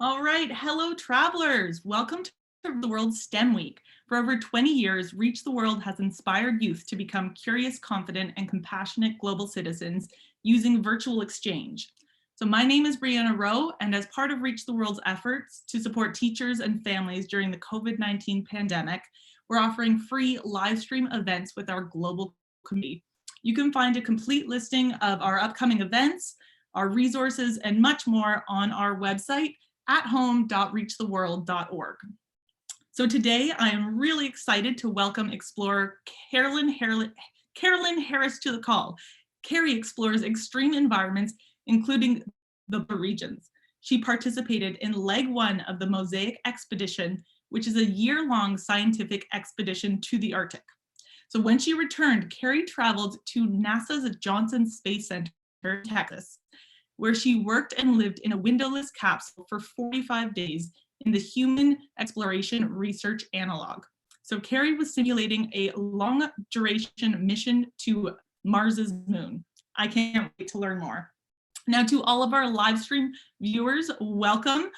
All right, hello travelers. Welcome to the World's STEM Week. For over 20 years, Reach the World has inspired youth to become curious, confident, and compassionate global citizens using virtual exchange. So my name is Brianna Rowe, and as part of Reach the World's efforts to support teachers and families during the COVID-19 pandemic, we're offering free live stream events with our global community. You can find a complete listing of our upcoming events, our resources, and much more on our website, athome.reachtheworld.org. So today I am really excited to welcome explorer Carolynn Harris to the call. Carrie explores extreme environments, including the regions. She participated in leg 1 of the Mosaic expedition, which is a year-long scientific expedition to the Arctic. So when she returned, Carrie traveled to NASA's Johnson Space Center in Texas, where she worked and lived in a windowless capsule for 45 days in the Human Exploration Research Analog. So Carrie was simulating a long duration mission to Mars's moon. I can't wait to learn more. Now to all of our live stream viewers, welcome.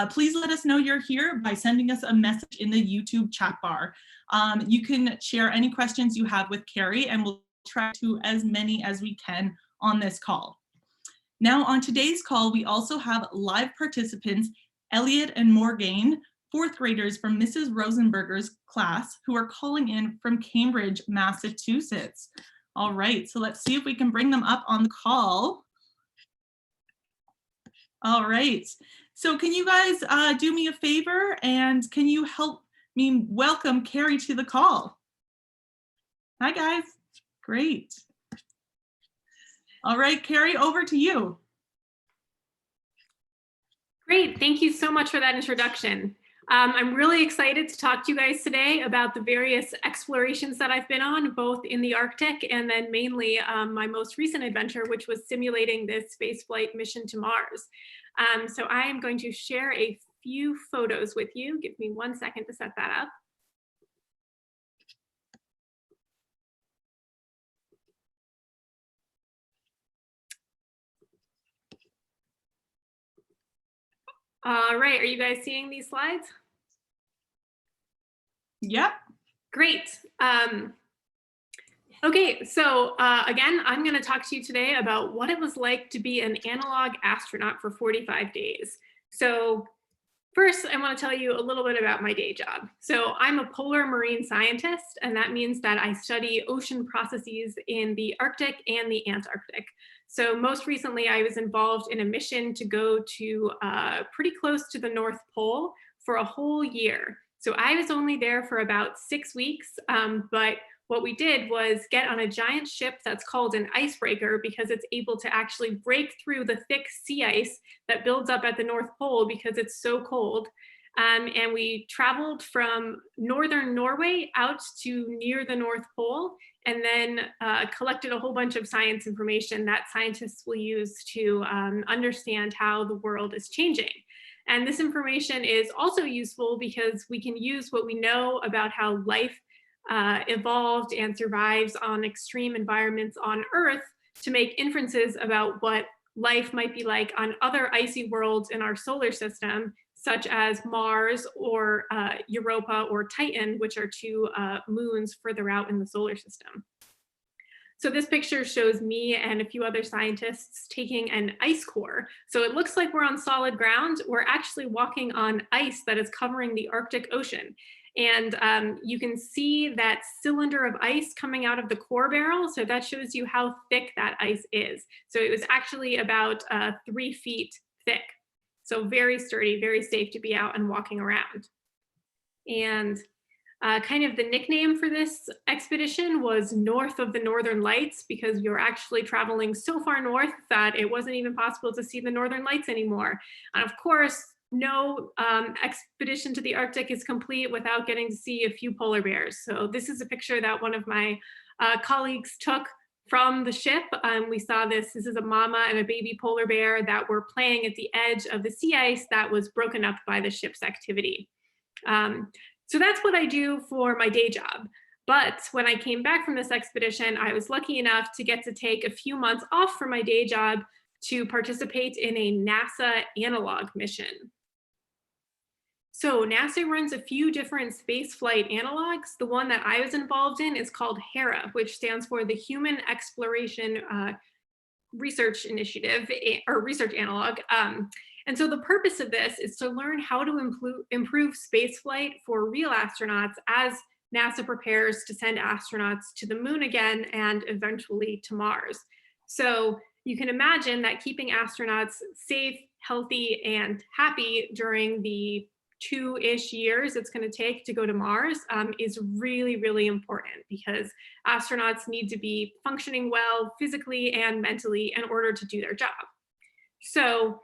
Please let us know you're here by sending us a message in the YouTube chat bar. You can share any questions you have with Carrie and we'll try to as many as we can on this call. Now on today's call, we also have live participants, Elliot and Morgane, 4th graders from Mrs. Rosenberger's class, who are calling in from Cambridge, Massachusetts. All right, so let's see if we can bring them up on the call. All right, so can you guys do me a favor and can you help me welcome Carrie to the call? Hi guys, great. All right, Carrie, over to you. Great, thank you so much for that introduction. I'm really excited to talk to you guys today about the various explorations that I've been on, both in the Arctic and then mainly my most recent adventure, which was simulating this spaceflight mission to Mars. So I am going to share a few photos with you. Give me 1 second to set that up. All right, are you guys seeing these slides? Yep. Great. Okay, so again, I'm going to talk to you today about what it was like to be an analog astronaut for 45 days. So first, I want to tell you a little bit about my day job. So I'm a polar marine scientist, and that means that I study ocean processes in the Arctic and the Antarctic. So most recently, I was involved in a mission to go to pretty close to the North Pole for a whole year. So I was only there for about 6 weeks, but what we did was get on a giant ship that's called an icebreaker because it's able to actually break through the thick sea ice that builds up at the North Pole because it's so cold. And we traveled from northern Norway out to near the North Pole, and then collected a whole bunch of science information that scientists will use to understand how the world is changing. And this information is also useful because we can use what we know about how life evolved and survives on extreme environments on Earth to make inferences about what life might be like on other icy worlds in our solar system, such as Mars or Europa or Titan, which are 2 moons further out in the solar system. So this picture shows me and a few other scientists taking an ice core. So it looks like we're on solid ground. We're actually walking on ice that is covering the Arctic Ocean. And you can see that cylinder of ice coming out of the core barrel. So that shows you how thick that ice is. So it was actually about 3 feet thick. So very sturdy, very safe to be out and walking around. And kind of the nickname for this expedition was North of the Northern Lights, because you're actually traveling so far north that it wasn't even possible to see the Northern Lights anymore. And of course, no expedition to the Arctic is complete without getting to see a few polar bears. So this is a picture that one of my colleagues took from the ship. We saw this is a mama and a baby polar bear that were playing at the edge of the sea ice that was broken up by the ship's activity. So that's what I do for my day job. But when I came back from this expedition, I was lucky enough to get to take a few months off from my day job to participate in a NASA analog mission. So NASA runs a few different spaceflight analogs. The one that I was involved in is called HERA, which stands for the Human Exploration Research Initiative, or Research Analog. And so the purpose of this is to learn how to improve spaceflight for real astronauts as NASA prepares to send astronauts to the moon again and eventually to Mars. So you can imagine that keeping astronauts safe, healthy, and happy during the 2-ish years it's going to take to go to Mars is really, really important, because astronauts need to be functioning well physically and mentally in order to do their job. So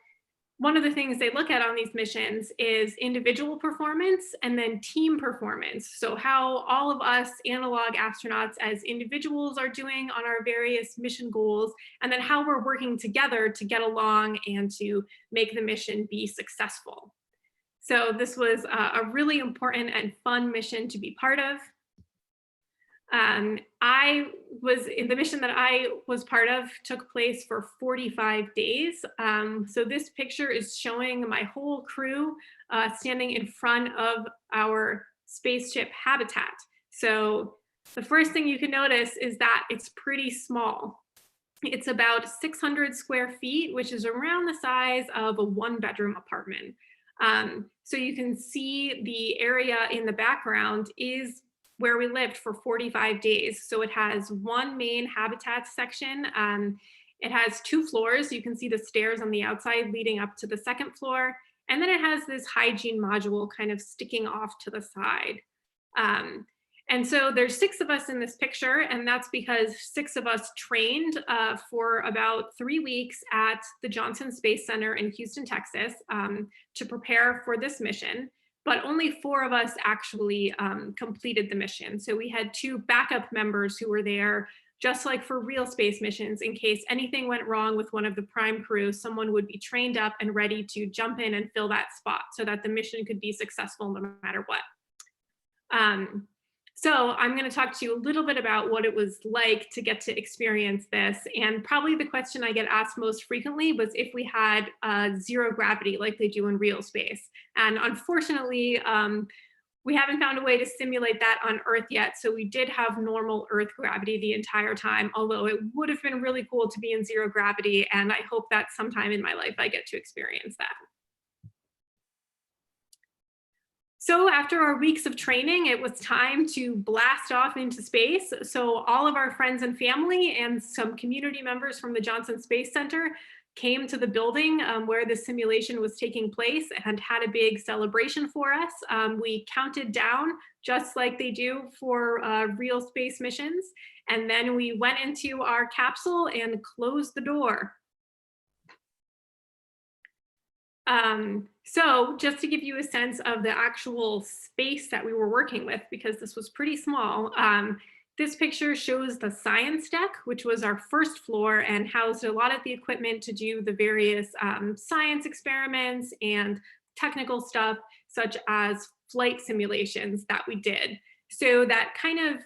one of the things they look at on these missions is individual performance and then team performance. So how all of us analog astronauts as individuals are doing on our various mission goals, and then how we're working together to get along and to make the mission be successful. So this was a really important and fun mission to be part of. The mission that I was part of took place for 45 days. So this picture is showing my whole crew standing in front of our spaceship habitat. So the first thing you can notice is that it's pretty small. It's about 600 square feet, which is around the size of a 1-bedroom apartment. So you can see the area in the background is where we lived for 45 days. So it has one main habitat section. It has 2 floors. You can see the stairs on the outside leading up to the 2nd floor. And then it has this hygiene module kind of sticking off to the side. And so there's 6 of us in this picture, and that's because 6 of us trained for about 3 weeks at the Johnson Space Center in Houston, Texas, to prepare for this mission. But only 4 of us actually completed the mission. So we had 2 backup members who were there, just like for real space missions, in case anything went wrong with one of the prime crew, someone would be trained up and ready to jump in and fill that spot so that the mission could be successful no matter what. So I'm going to talk to you a little bit about what it was like to get to experience this. And probably the question I get asked most frequently was if we had zero gravity like they do in real space. And unfortunately, we haven't found a way to simulate that on Earth yet. So we did have normal Earth gravity the entire time, although it would have been really cool to be in zero gravity. And I hope that sometime in my life I get to experience that. So after our weeks of training, it was time to blast off into space. So all of our friends and family and some community members from the Johnson Space Center came to the building where the simulation was taking place and had a big celebration for us. We counted down just like they do for real space missions. And then we went into our capsule and closed the door. So just to give you a sense of the actual space that we were working with, because this was pretty small, this picture shows the science deck, which was our 1st floor and housed a lot of the equipment to do the various science experiments and technical stuff, such as flight simulations that we did. So that kind of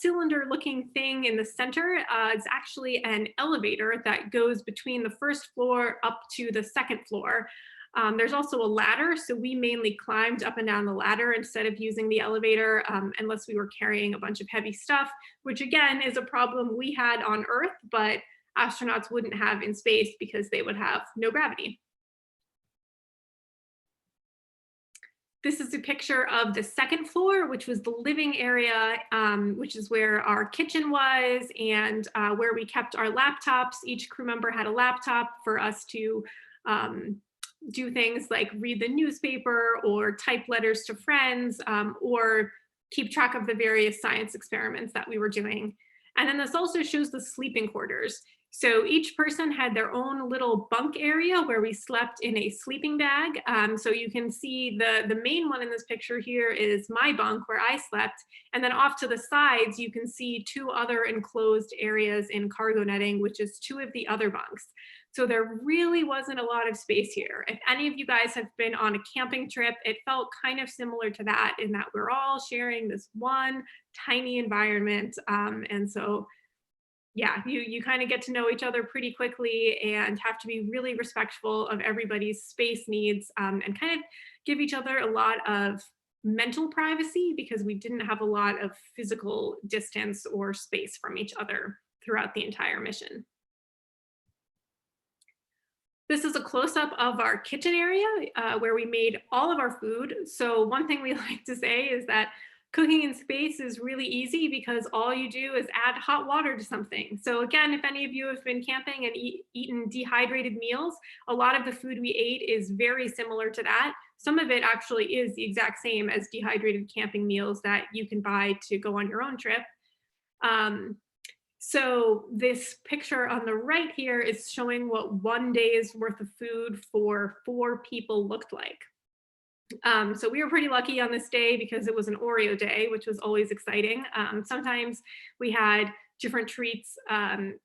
cylinder looking thing in the center is actually an elevator that goes between the 1st floor up to the 2nd floor. There's also a ladder, so we mainly climbed up and down the ladder instead of using the elevator unless we were carrying a bunch of heavy stuff, which again is a problem we had on Earth, but astronauts wouldn't have in space because they would have no gravity. This is a picture of the 2nd floor, which was the living area, which is where our kitchen was and where we kept our laptops. Each crew member had a laptop for us to do things like read the newspaper or type letters to friends or keep track of the various science experiments that we were doing. And then this also shows the sleeping quarters. So each person had their own little bunk area where we slept in a sleeping bag. So you can see the main one in this picture here is my bunk where I slept. And then off to the sides, you can see 2 other enclosed areas in cargo netting, which is 2 of the other bunks. So there really wasn't a lot of space here. If any of you guys have been on a camping trip, it felt kind of similar to that in that we're all sharing this one tiny environment. And so yeah, you kind of get to know each other pretty quickly and have to be really respectful of everybody's space needs, and kind of give each other a lot of mental privacy because we didn't have a lot of physical distance or space from each other throughout the entire mission. This is a close-up of our kitchen area where we made all of our food. So one thing we like to say is that cooking in space is really easy because all you do is add hot water to something. So again, if any of you have been camping and eaten dehydrated meals, a lot of the food we ate is very similar to that. Some of it actually is the exact same as dehydrated camping meals that you can buy to go on your own trip. Um, so this picture on the right here is showing what 1 day's worth of food for 4 people looked like. So we were pretty lucky on this day because it was an Oreo day, which was always exciting. Sometimes we had different treats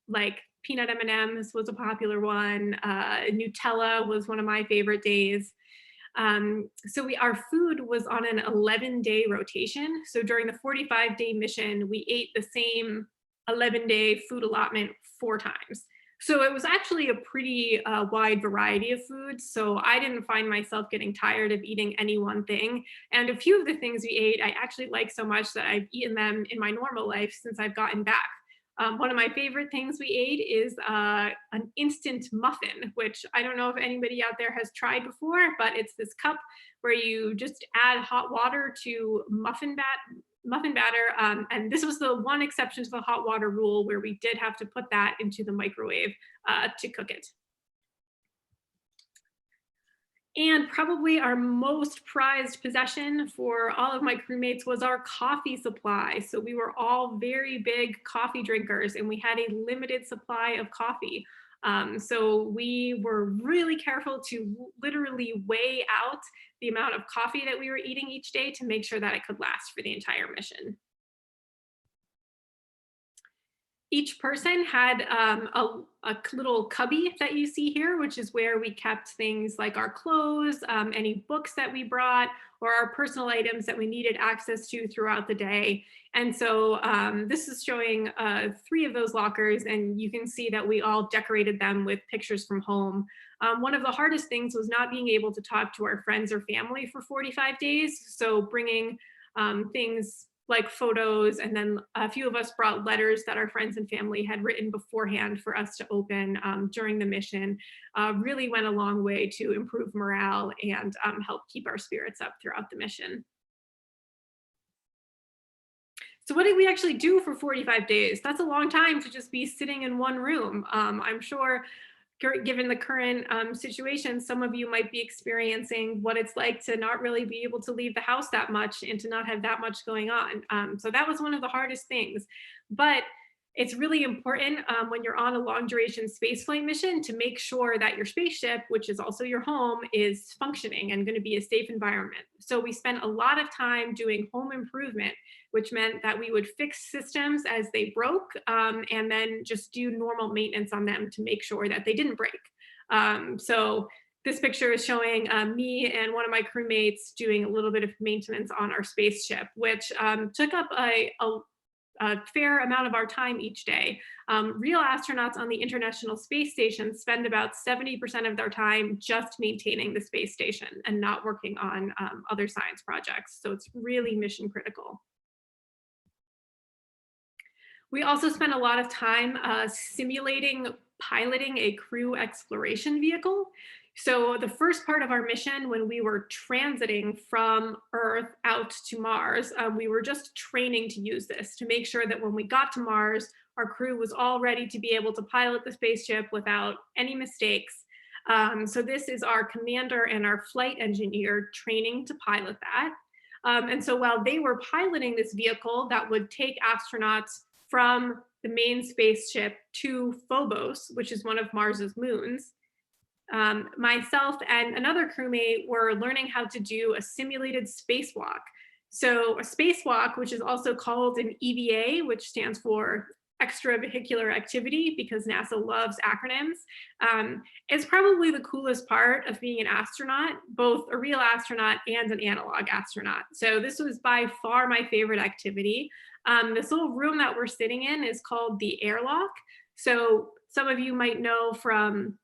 like peanut M&Ms was a popular one. Nutella was one of my favorite days. So our food was on an 11-day rotation. So during the 45-day mission, we ate the same 11-day food allotment 4 times. So it was actually a pretty wide variety of foods. So I didn't find myself getting tired of eating any one thing. And a few of the things we ate, I actually like so much that I've eaten them in my normal life since I've gotten back. One of my favorite things we ate is an instant muffin, which I don't know if anybody out there has tried before, but it's this cup where you just add hot water to muffin batter. And this was the one exception to the hot water rule where we did have to put that into the microwave to cook it. And probably our most prized possession for all of my crewmates was our coffee supply. So we were all very big coffee drinkers and we had a limited supply of coffee. So we were really careful to literally weigh out the amount of coffee that we were eating each day to make sure that it could last for the entire mission. Each person had a little cubby that you see here, which is where we kept things like our clothes, any books that we brought, or our personal items that we needed access to throughout the day. And so this is showing 3 of those lockers, and you can see that we all decorated them with pictures from home. One of the hardest things was not being able to talk to our friends or family for 45 days. So bringing things like photos, and then a few of us brought letters that our friends and family had written beforehand for us to open during the mission, really went a long way to improve morale and help keep our spirits up throughout the mission. So what did we actually do for 45 days? That's a long time to just be sitting in one room. I'm sure given the current situation, some of you might be experiencing what it's like to not really be able to leave the house that much and to not have that much going on. So that was one of the hardest things. But it's really important when you're on a long duration spaceflight mission to make sure that your spaceship, which is also your home, is functioning and going to be a safe environment. So we spent a lot of time doing home improvement, which meant that we would fix systems as they broke and then just do normal maintenance on them to make sure that they didn't break. So this picture is showing me and one of my crewmates doing a little bit of maintenance on our spaceship, which took up a fair amount of our time each day. Real astronauts on the International Space Station spend about 70% of their time just maintaining the space station and not working on other science projects. So it's really mission critical. We also spent a lot of time simulating piloting a crew exploration vehicle. So the first part of our mission, when we were transiting from Earth out to Mars, we were just training to use this to make sure that when we got to Mars, our crew was all ready to be able to pilot the spaceship without any mistakes. So this is our commander and our flight engineer training to pilot that. And so while they were piloting this vehicle that would take astronauts from the main spaceship to Phobos, which is one of Mars's moons, myself and another crewmate were learning how to do a simulated spacewalk. So a spacewalk, which is also called an EVA, which stands for extravehicular activity, because NASA loves acronyms, is probably the coolest part of being an astronaut, both a real astronaut and an analog astronaut. So this was by far my favorite activity. This little room that we're sitting in is called the airlock. So some of you might know from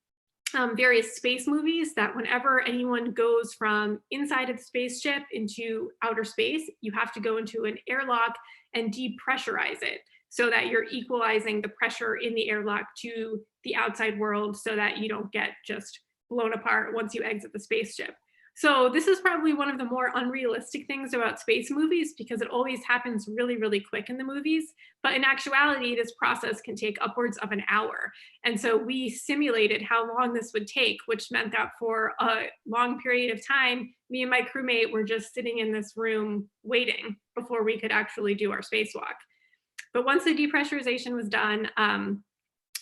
various space movies that whenever anyone goes from inside of the spaceship into outer space, you have to go into an airlock and depressurize it so that you're equalizing the pressure in the airlock to the outside world so that you don't get just blown apart once you exit the spaceship. So this is probably one of the more unrealistic things about space movies, because it always happens really, really quick in the movies. But in actuality, this process can take upwards of an hour. And so we simulated how long this would take, which meant that for a long period of time, me and my crewmate were just sitting in this room waiting before we could actually do our spacewalk. But once the depressurization was done,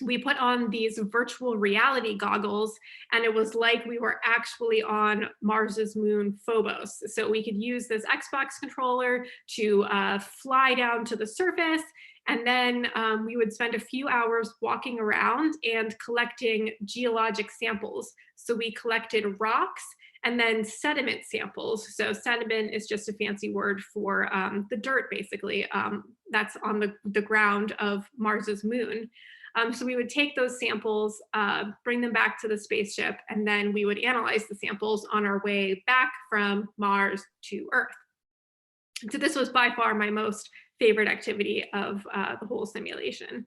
we put on these virtual reality goggles, and it was like we were actually on Mars's moon Phobos. So we could use this Xbox controller to fly down to the surface, and then we would spend a few hours walking around and collecting geologic samples. So we collected rocks and then sediment samples. So sediment is just a fancy word for the dirt, basically, that's on the ground of Mars's moon. So we would take those samples, bring them back to the spaceship, and then we would analyze the samples on our way back from Mars to Earth. So this was by far my most favorite activity of the whole simulation.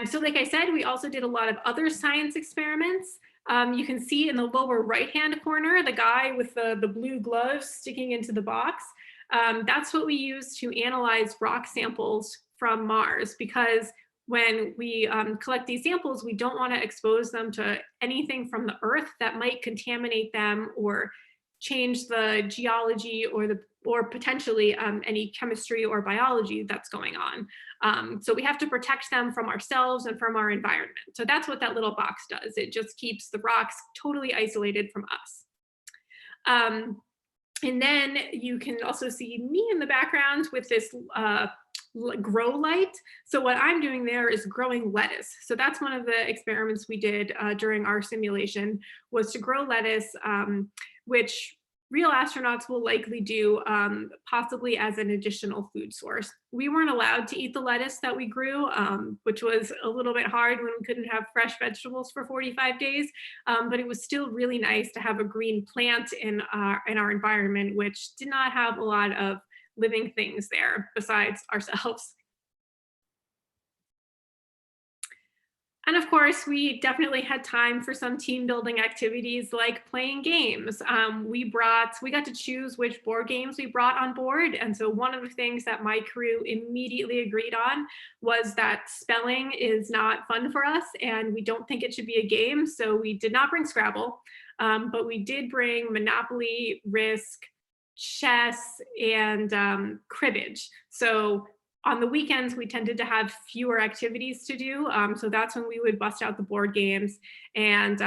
So like I said, we also did a lot of other science experiments. You can see in the lower right-hand corner, the guy with the blue gloves sticking into the box. That's what we use to analyze rock samples from Mars, because when we collect these samples, we don't want to expose them to anything from the Earth that might contaminate them or change the geology or potentially any chemistry or biology that's going on. So we have to protect them from ourselves and from our environment. So that's what that little box does. It just keeps the rocks totally isolated from us. And then you can also see me in the background with this grow light. So what I'm doing there is growing lettuce. So that's one of the experiments we did during our simulation, was to grow lettuce, which real astronauts will likely do possibly as an additional food source. We weren't allowed to eat the lettuce that we grew, which was a little bit hard when we couldn't have fresh vegetables for 45 days, but it was still really nice to have a green plant in our environment, which did not have a lot of living things there besides ourselves. And of course, we definitely had time for some team building activities like playing games. We got to choose which board games we brought on board. And so one of the things that my crew immediately agreed on was that spelling is not fun for us and we don't think it should be a game. So we did not bring Scrabble, but we did bring Monopoly, Risk, chess, and cribbage. So on the weekends, we tended to have fewer activities to do. So that's when we would bust out the board games. And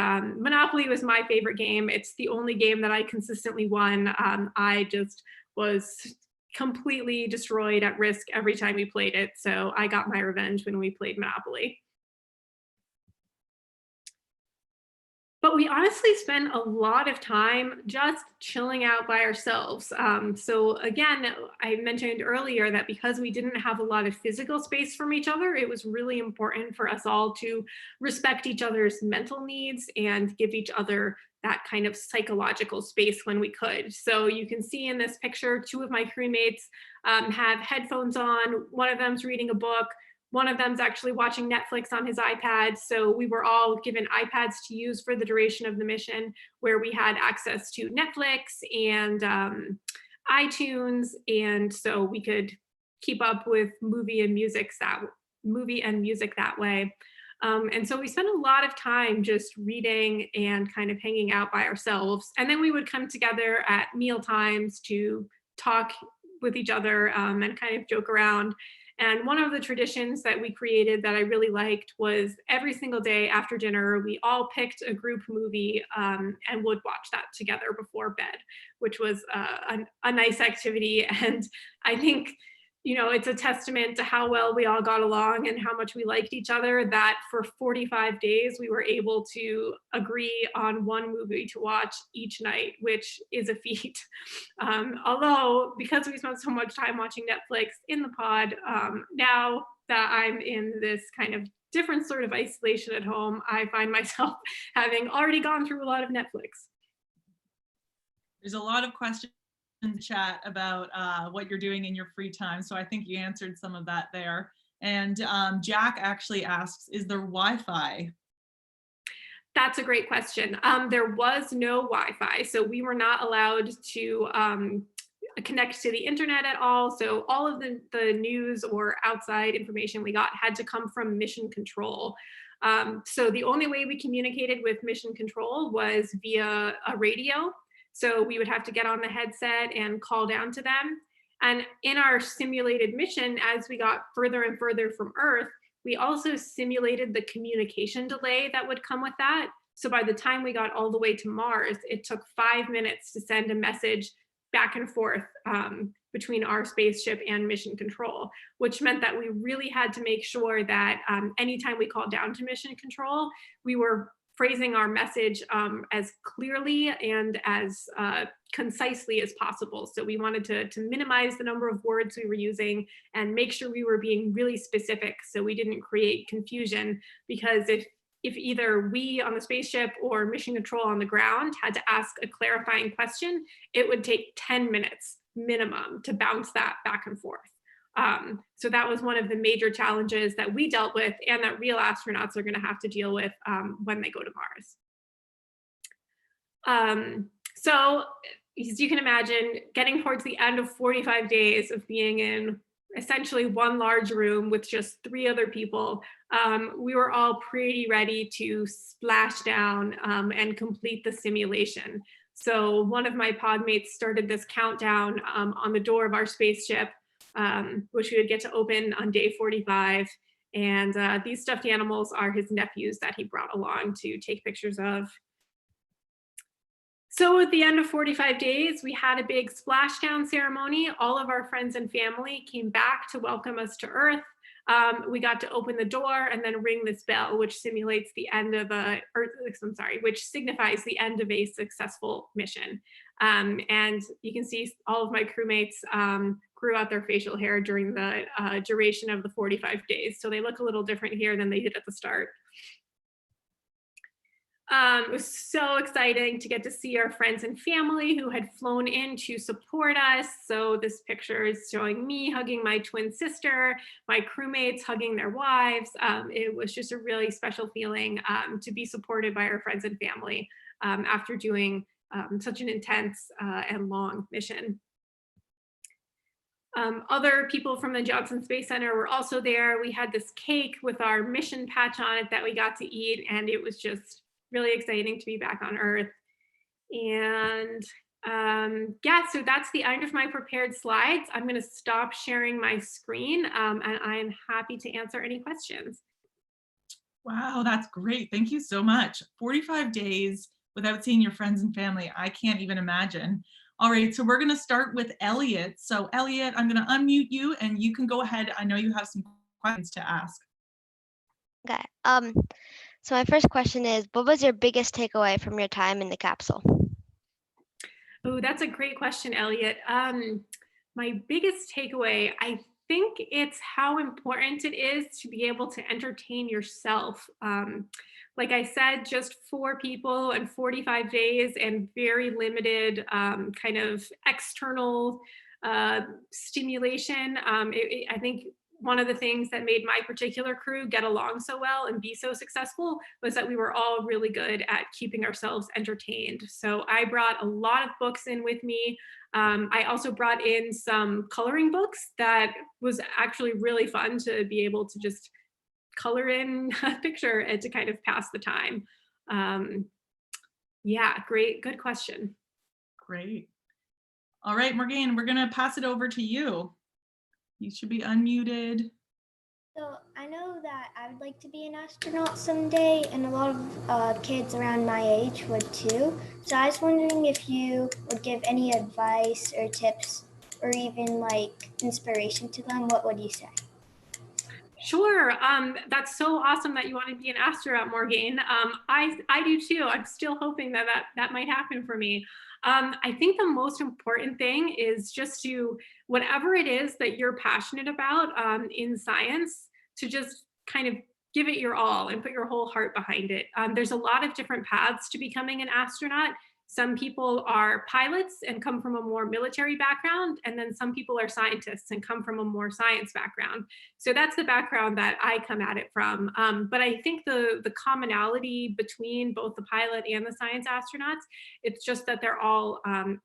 Monopoly was my favorite game. It's the only game that I consistently won. I just was completely destroyed at Risk every time we played it. So I got my revenge when we played Monopoly. But we honestly spent a lot of time just chilling out by ourselves. So again, I mentioned earlier that because we didn't have a lot of physical space from each other, it was really important for us all to respect each other's mental needs and give each other that kind of psychological space when we could. So you can see in this picture, two of my crewmates have headphones on. One of them's reading a book. One of them's actually watching Netflix on his iPad. So we were all given iPads to use for the duration of the mission, where we had access to Netflix and iTunes. And so we could keep up with movie and music that way. And so we spent a lot of time just reading and kind of hanging out by ourselves. And then we would come together at meal times to talk with each other and kind of joke around. And one of the traditions that we created that I really liked was every single day after dinner, we all picked a group movie and would watch that together before bed, which was a nice activity. And I think it's a testament to how well we all got along and how much we liked each other that for 45 days we were able to agree on one movie to watch each night, which is a feat. Although, because we spent so much time watching Netflix in the pod, now that I'm in this kind of different sort of isolation at home, I find myself having already gone through a lot of Netflix. There's a lot of questions in the chat about what you're doing in your free time. So I think you answered some of that there. And Jack actually asks, is there Wi-Fi? That's a great question. There was no Wi-Fi, so we were not allowed to connect to the internet at all. So all of the news or outside information we got had to come from mission control. So the only way we communicated with mission control was via a radio. So we would have to get on the headset and call down to them. And in our simulated mission, as we got further and further from Earth, we also simulated the communication delay that would come with that. So by the time we got all the way to Mars, it took 5 minutes to send a message back and forth between our spaceship and mission control, which meant that we really had to make sure that anytime we called down to mission control, we were phrasing our message as clearly and as concisely as possible. So we wanted to minimize the number of words we were using and make sure we were being really specific so we didn't create confusion, because if either we on the spaceship or mission control on the ground had to ask a clarifying question, it would take 10 minutes minimum to bounce that back and forth. So that was one of the major challenges that we dealt with and that real astronauts are going to have to deal with when they go to Mars. So as you can imagine, getting towards the end of 45 days of being in essentially one large room with just 3 other people, we were all pretty ready to splash down and complete the simulation. So one of my pod mates started this countdown on the door of our spaceship, which we would get to open on day 45. And these stuffed animals are his nephews that he brought along to take pictures of. So at the end of 45 days, we had a big splashdown ceremony. All of our friends and family came back to welcome us to Earth. We got to open the door and then ring this bell, which simulates the end of which signifies the end of a successful mission. And you can see all of my crewmates grew out their facial hair during the duration of the 45 days. So they look a little different here than they did at the start. It was so exciting to get to see our friends and family who had flown in to support us. So this picture is showing me hugging my twin sister, my crewmates hugging their wives. It was just a really special feeling to be supported by our friends and family after doing such an intense and long mission. Other people from the Johnson Space Center were also there. We had this cake with our mission patch on it that we got to eat, and it was just really exciting to be back on Earth. And yeah, so that's the end of my prepared slides. I'm going to stop sharing my screen, and I am happy to answer any questions. Wow, that's great. Thank you so much. 45 days without seeing your friends and family. I can't even imagine. All right, so we're going to start with Elliot. So Elliot, I'm going to unmute you and you can go ahead. I know you have some questions to ask. Okay. So my first question is, what was your biggest takeaway from your time in the capsule? Oh, that's a great question, Elliot. My biggest takeaway, I think it's how important it is to be able to entertain yourself. Like I said, just 4 people and 45 days and very limited kind of external stimulation. I think one of the things that made my particular crew get along so well and be so successful was that we were all really good at keeping ourselves entertained. So I brought a lot of books in with me. I also brought in some coloring books that was actually really fun to be able to just color in a picture and to kind of pass the time. Yeah, good question. Great. All right, Morgane, we're gonna pass it over to you. You should be unmuted. So I know that I would like to be an astronaut someday, and a lot of kids around my age would too. So I was wondering if you would give any advice or tips or even like inspiration to them, what would you say? Sure. That's so awesome that you want to be an astronaut, Morgan. I do too. I'm still hoping that might happen for me. I think the most important thing is just to, whatever it is that you're passionate about in science, to just kind of give it your all and put your whole heart behind it. There's a lot of different paths to becoming an astronaut. Some people are pilots and come from a more military background, and then some people are scientists and come from a more science background. So that's the background that I come at it from. But I think the commonality between both the pilot and the science astronauts, it's just that they're all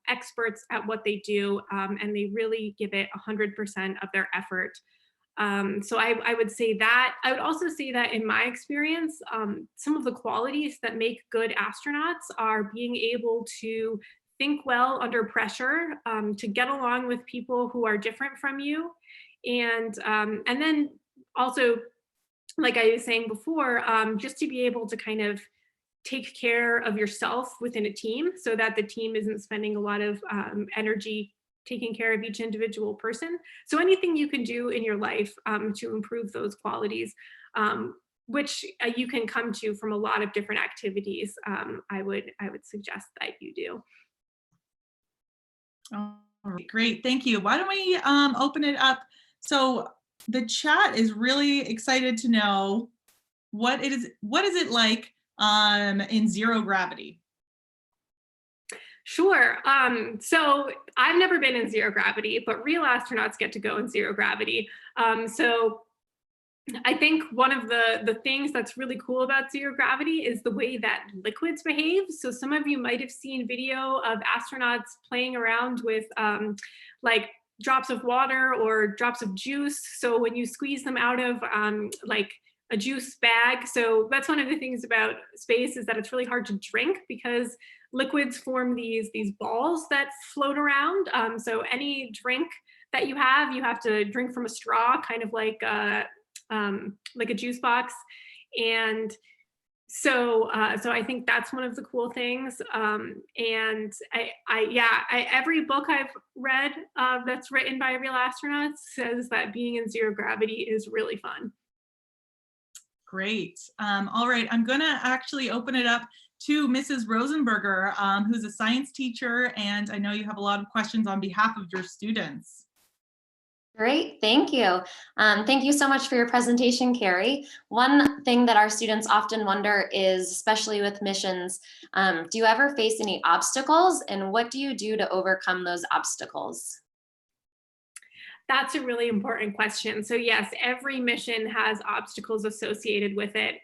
experts at what they do, and they really give it 100% of their effort. So I would say that. I would also say that in my experience, some of the qualities that make good astronauts are being able to think well under pressure, to get along with people who are different from you, and then also, like I was saying before, just to be able to kind of take care of yourself within a team so that the team isn't spending a lot of energy taking care of each individual person. So anything you can do in your life to improve those qualities, which you can come to from a lot of different activities, I would suggest that you do. All right, great, thank you. Why don't we open it up? So the chat is really excited to know what is it like in zero gravity? Sure. So I've never been in zero gravity, but real astronauts get to go in zero gravity. So I think one of the things that's really cool about zero gravity is the way that liquids behave. So some of you might have seen video of astronauts playing around with like drops of water or drops of juice. So when you squeeze them out of like a juice bag. So that's one of the things about space, is that it's really hard to drink because liquids form these balls that float around. So any drink that you have to drink from a straw, kind of like a juice box. And so I think that's one of the cool things. And every book I've read that's written by real astronauts says that being in zero gravity is really fun. Great. All right, I'm gonna actually open it up to Mrs. Rosenberger, who's a science teacher, and I know you have a lot of questions on behalf of your students. Great, thank you. Thank you so much for your presentation, Carrie. One thing that our students often wonder is, especially with missions, do you ever face any obstacles, and what do you do to overcome those obstacles? That's a really important question. So yes, every mission has obstacles associated with it.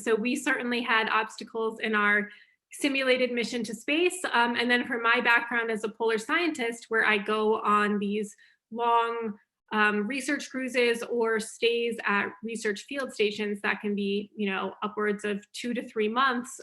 So we certainly had obstacles in our simulated mission to space. And then for my background as a polar scientist, where I go on these long research cruises or stays at research field stations that can be, upwards of 2 to 3 months,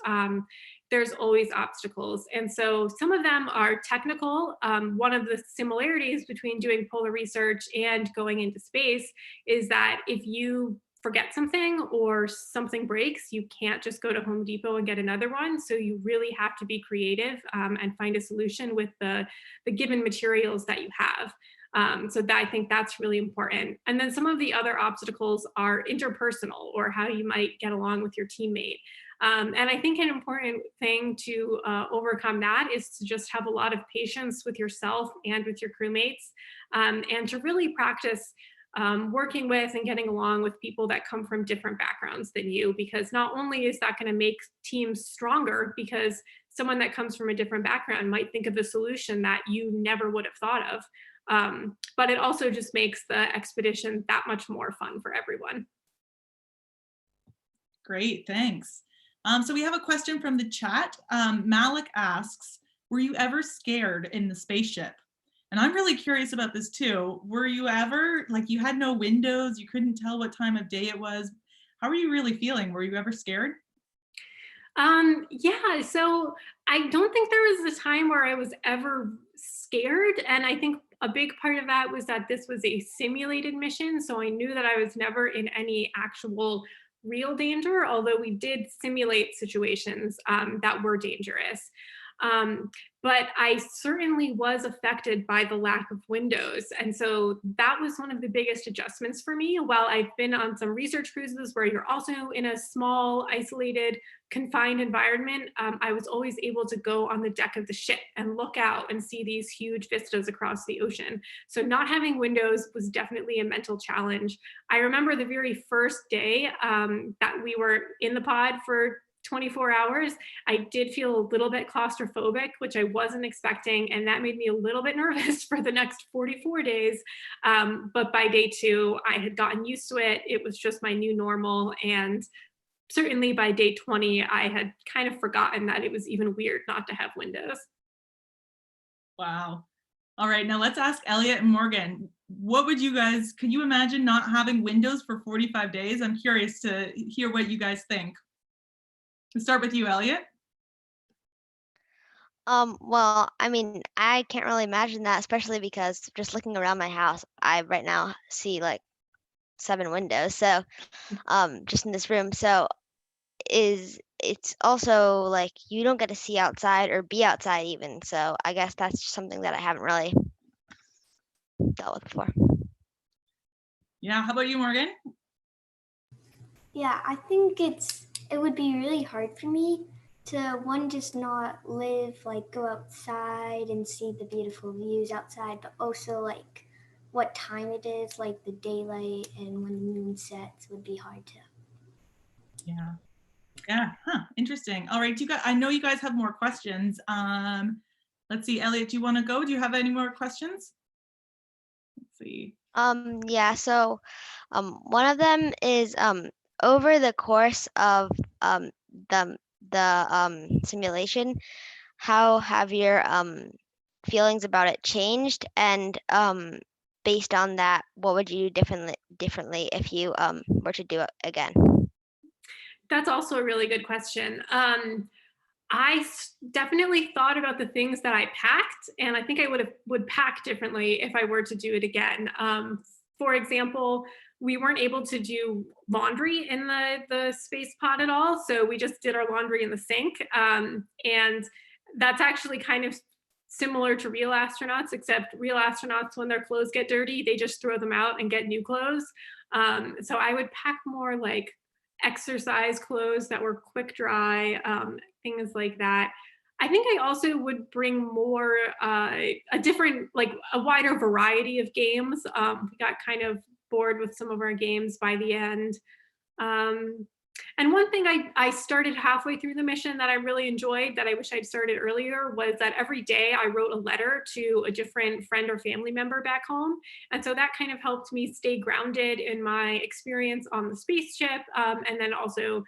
there's always obstacles. And so some of them are technical. One of the similarities between doing polar research and going into space is that if you forget something or something breaks, you can't just go to Home Depot and get another one. So you really have to be creative and find a solution with the given materials that you have. So I think that's really important. And then some of the other obstacles are interpersonal, or how you might get along with your teammate. And I think an important thing to overcome that is to just have a lot of patience with yourself and with your crewmates, and to really practice working with and getting along with people that come from different backgrounds than you, because not only is that going to make teams stronger, because someone that comes from a different background might think of a solution that you never would have thought of, but it also just makes the expedition that much more fun for everyone. Great, thanks. So we have a question from the chat. Malik asks, were you ever scared in the spaceship? And I'm really curious about this too. Were you ever, like, you had no windows, you couldn't tell what time of day it was? How were you really feeling? Were you ever scared? Yeah, so I don't think there was a time where I was ever scared. And I think a big part of that was that this was a simulated mission. So I knew that I was never in any actual real danger, although we did simulate situations that were dangerous. But I certainly was affected by the lack of windows. And so that was one of the biggest adjustments for me. While I've been on some research cruises where you're also in a small, isolated, confined environment, I was always able to go on the deck of the ship and look out and see these huge vistas across the ocean. So not having windows was definitely a mental challenge. I remember the very first day that we were in the pod for 24 hours, I did feel a little bit claustrophobic, which I wasn't expecting. And that made me a little bit nervous for the next 44 days. But by day 2, I had gotten used to it. It was just my new normal. And certainly by day 20, I had kind of forgotten that it was even weird not to have windows. Wow. All right, now let's ask Elliot and Morgan. What would you guys, could you imagine not having windows for 45 days? I'm curious to hear what you guys think. Let's start with you, Elliot. Well, I mean, I can't really imagine that, especially because just looking around my house, I right now see like 7 windows. So, just in this room. So it's also like you don't get to see outside or be outside even. So I guess that's just something that I haven't really dealt with before. Yeah, how about you, Morgan? Yeah, I think it would be really hard for me to just not live, like go outside and see the beautiful views outside, but also like what time it is, like the daylight and when the moon sets would be hard to. Yeah. Yeah, interesting. All right, you guys, I know you guys have more questions. Let's see, Elliot, do you want to go? Do you have any more questions? Let's see. Yeah, so one of them is over the course of the simulation, how have your feelings about it changed? And based on that, what would you do differently if you were to do it again? That's also a really good question. Definitely thought about the things that I packed, and I think I would pack differently if I were to do it again. For example, we weren't able to do laundry in the space pod at all, so we just did our laundry in the sink, and that's actually kind of similar to real astronauts, except real astronauts, when their clothes get dirty, they just throw them out and get new clothes. So I would pack more like exercise clothes that were quick dry, things like that. I think I also would bring more a wider variety of games. We got kind of bored with some of our games by the end. And one thing I started halfway through the mission that I really enjoyed that I wish I'd started earlier was that every day I wrote a letter to a different friend or family member back home. And so that kind of helped me stay grounded in my experience on the spaceship, and then also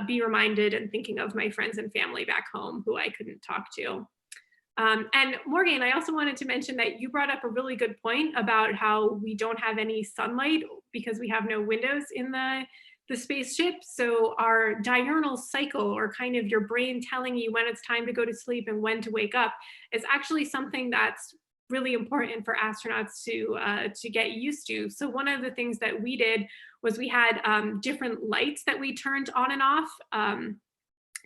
be reminded and thinking of my friends and family back home who I couldn't talk to. And Morgan, I also wanted to mention that you brought up a really good point about how we don't have any sunlight because we have no windows in the spaceship. So our diurnal cycle, or kind of your brain telling you when it's time to go to sleep and when to wake up, is actually something that's really important for astronauts to get used to. So one of the things that we did was we had different lights that we turned on and off.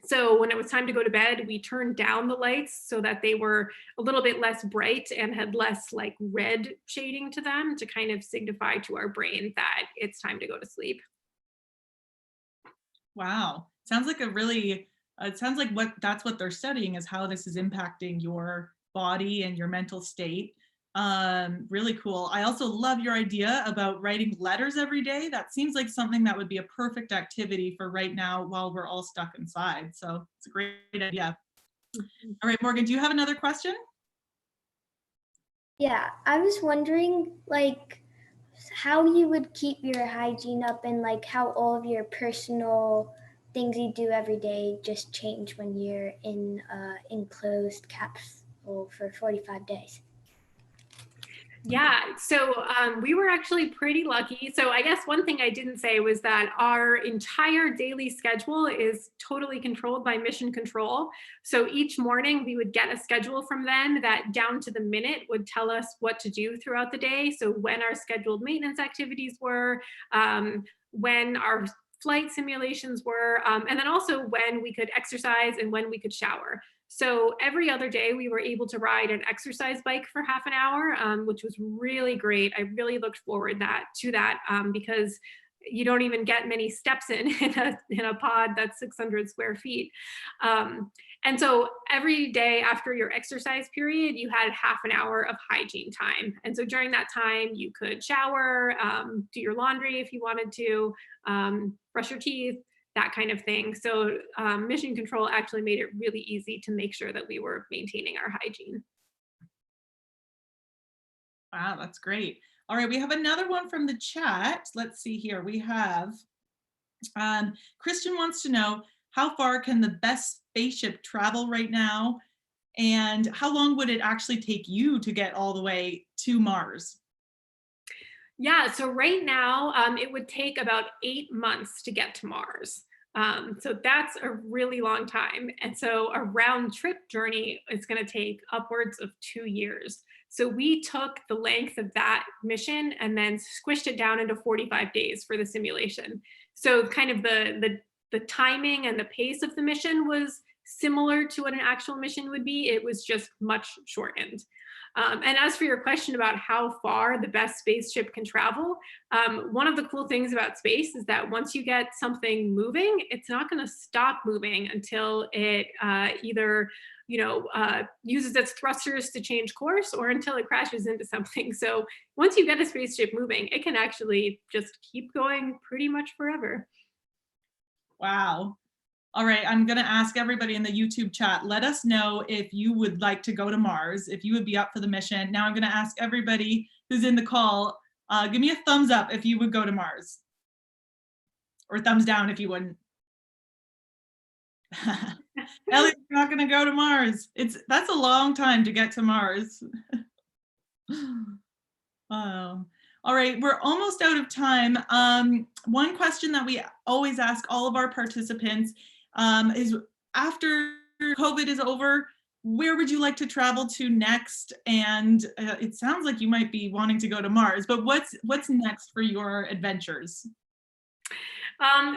So when it was time to go to bed, we turned down the lights so that they were a little bit less bright and had less like red shading to them to kind of signify to our brain that it's time to go to sleep. Wow, sounds like it sounds like that's what they're studying, is how this is impacting your body and your mental state. Really cool. I also love your idea about writing letters every day. That seems like something that would be a perfect activity for right now while we're all stuck inside. So it's a great idea. All right, Morgan, do you have another question? Yeah, I was wondering like how you would keep your hygiene up and like how all of your personal things you do every day just change when you're in an enclosed capsule for 45 days. Yeah, so we were actually pretty lucky. So I guess one thing I didn't say was that our entire daily schedule is totally controlled by mission control. So each morning we would get a schedule from them that down to the minute would tell us what to do throughout the day. So when our scheduled maintenance activities were, when our flight simulations were, and then also when we could exercise and when we could shower. So every other day we were able to ride an exercise bike for half an hour, which was really great. I really looked forward to that because you don't even get many steps in a pod that's 600 square feet. And so every day after your exercise period, you had half an hour of hygiene time. And so during that time, you could shower, do your laundry if you wanted to, brush your teeth, that kind of thing. So Mission Control actually made it really easy to make sure that we were maintaining our hygiene. Wow, that's great. All right, we have another one from the chat. Let's see here. We have Christian wants to know, how far can the best spaceship travel right now? And how long would it actually take you to get all the way to Mars? Yeah, so right now it would take about 8 months to get to Mars. So that's a really long time. And so a round trip journey is going to take upwards of 2 years. So we took the length of that mission and then squished it down into 45 days for the simulation. So kind of the timing and the pace of the mission was similar to what an actual mission would be. It was just much shortened. And as for your question about how far the best spaceship can travel, one of the cool things about space is that once you get something moving, it's not going to stop moving until it either uses its thrusters to change course or until it crashes into something. So once you get a spaceship moving, it can actually just keep going pretty much forever. Wow. All right, I'm going to ask everybody in the YouTube chat, let us know if you would like to go to Mars, if you would be up for the mission. Now I'm going to ask everybody who's in the call, give me a thumbs up if you would go to Mars, or thumbs down if you wouldn't. Ellie's not going to go to Mars. That's a long time to get to Mars. Oh. All right, we're almost out of time. One question that we always ask all of our participants is, after COVID is over, where would you like to travel to next? And it sounds like you might be wanting to go to Mars, but what's next for your adventures?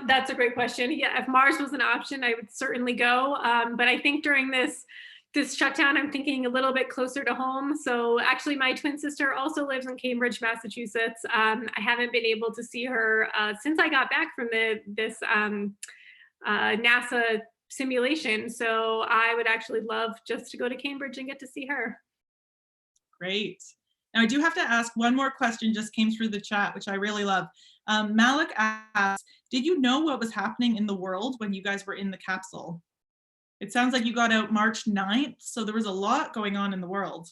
That's a great question. Yeah, if Mars was an option, I would certainly go. But I think during this shutdown, I'm thinking a little bit closer to home. So actually my twin sister also lives in Cambridge, Massachusetts. I haven't been able to see her since I got back from this NASA simulation. So I would actually love just to go to Cambridge and get to see her. Great. Now I do have to ask one more question, just came through the chat, which I really love. Malik asks, did you know what was happening in the world when you guys were in the capsule? It sounds like you got out March 9th, so there was a lot going on in the world.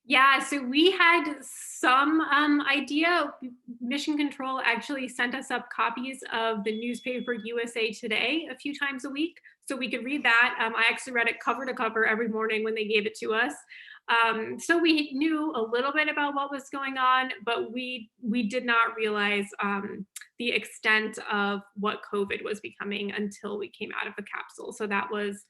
Yeah, so we had some idea. Mission Control actually sent us up copies of the newspaper USA Today a few times a week, so we could read that. I actually read it cover to cover every morning when they gave it to us. So we knew a little bit about what was going on, but we did not realize the extent of what COVID was becoming until we came out of the capsule. So that was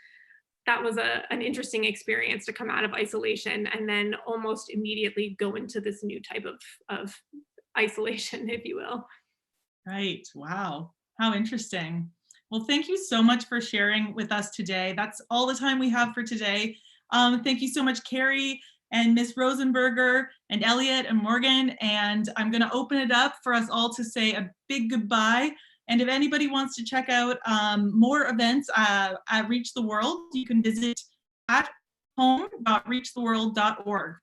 an interesting experience to come out of isolation and then almost immediately go into this new type of isolation, if you will. Right. Wow. How interesting. Well, thank you so much for sharing with us today. That's all the time we have for today. Thank you so much, Carrie and Miss Rosenberger and Elliot and Morgan. And I'm going to open it up for us all to say a big goodbye. And if anybody wants to check out more events at Reach the World, you can visit at home.reachtheworld.org.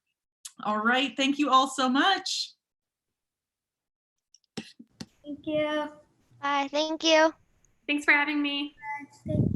All right. Thank you all so much. Thank you. Bye, thank you. Thanks for having me. Thank you.